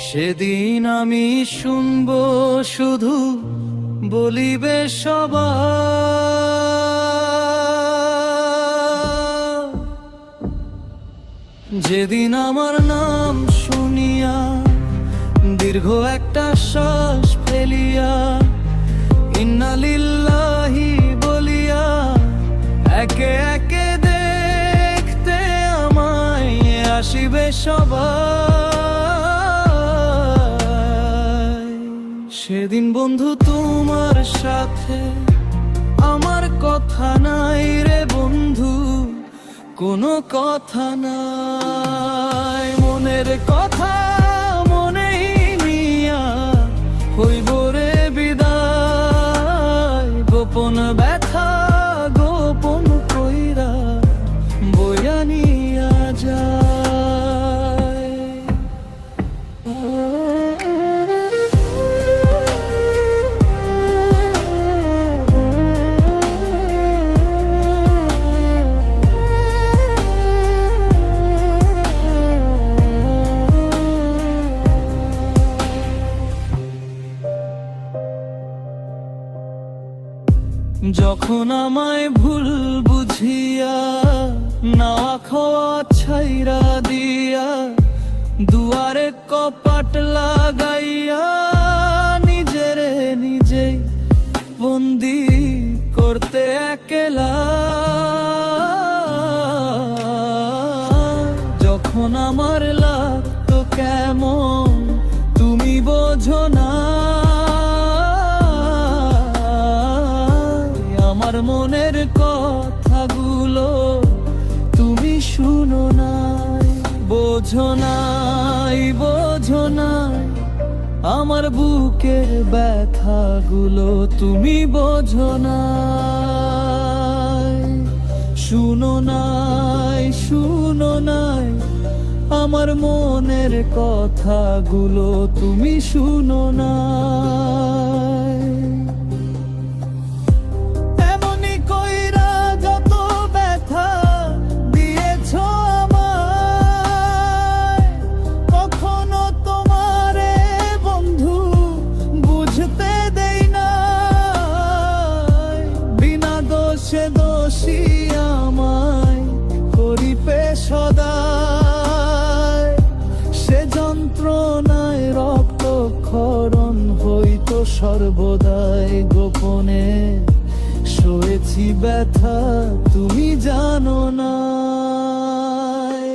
সেদিন আমি শুনবো শুধু বলিবে সবাই, যেদিন আমার নাম শুনিয়া দীর্ঘ একটা শ্বাস ফেলিয়া ইন্না লিল্লাহি বলিয়া একে একে দেখতে আমায় আসিবে সবাই। সেদিন বন্ধু তোমার সাথে আমার কথা নাই রে বন্ধু, কোনো কথা নাই। মনের কথা মনেই নিয়া হইব রে বিদায়, গোপন ব্যথা গোপন কইরা বইয়া নিয়া যায়। যখন আমায় ভুল বুঝিয়া নাওয়া খাওয়া ছাইরা দিয়া দুয়ারে কপাট লাগাইয়া নিজেরে নিজেই বন্দি করতে একলা, যখন আমার লাগতো কেমন তুমি বোঝো না, আমার মনের কথাগুলো তুমি শুনো নাই, বোঝো নাই, বোঝো নাই, আমার বুকের ব্যথাগুলো তুমি বোঝো নাই, শুনো নাই, শুনো নাই, আমার মনের কথাগুলো তুমি শুনো নাই। সে দোষী আমায় করিবে সদায়, সে যন্ত্রণায় রক্তক্ষরণ হইতো সর্বদাই, গোপনে সয়েছি ব্যথা তুমি জানো নাই,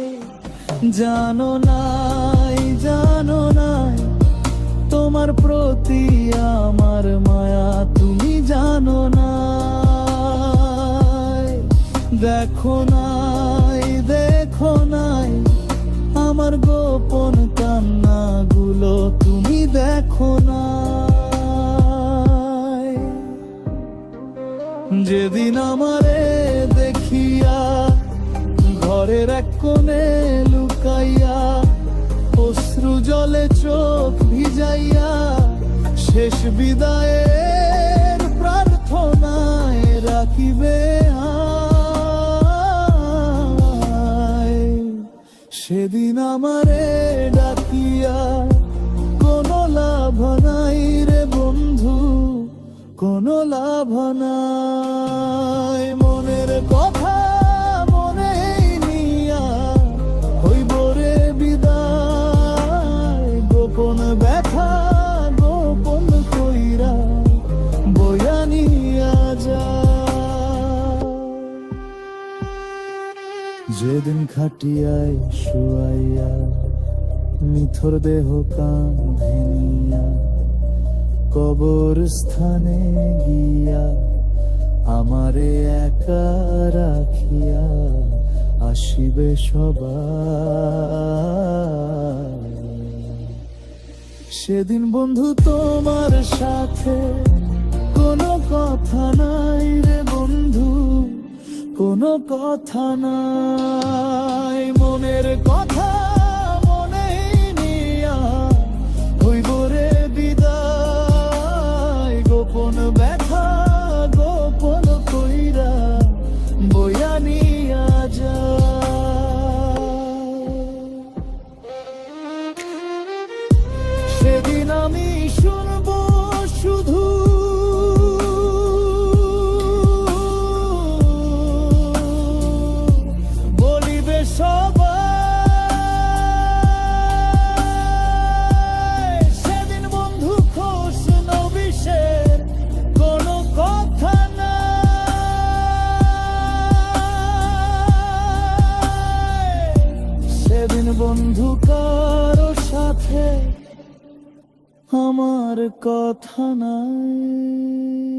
জানো নাই, জানো নাই, তোমার প্রতি আমার মায়া তুমি জানো না। দেখো নাই, দেখো নাই, আমার গোপন কান্নাগুলো তুমি দেখো নাই। যেদিন আমারে দেখিয়া ঘরের এক কোণে লুকাইয়া অশ্রু জলে চোখ ভিজাইয়া শেষ বিদায়ের প্রার্থনায় রাখিবে সেদিন আমারে ডাকিয়া কোনো লাভ নাই রে বন্ধু, কোনো লাভ নাই। মনের কথা মনেই নিয়া হইব রে বিদায়, গোপন ব্যথা গোপন কইরা বইয়া নিয়া যায়। যেদিন খাটিয়ায় শুয়াইয়া নিথর দেহ কাঁধে নিয়া কবর স্থানে গিয়া আমারে একা রাখিয়া আসিবে সবাই। সেদিন বন্ধু তোমার সাথে কোনো কথা নাই রে বন্ধু, কোনো কথা নাই। মনের কথা মনেই নিয়া হইব রে বিদায়, গোপন ব্যথা গোপন কইরা বইয়া নিয়া যায়। বন্ধু কারো সাথে আমার কথা নাই।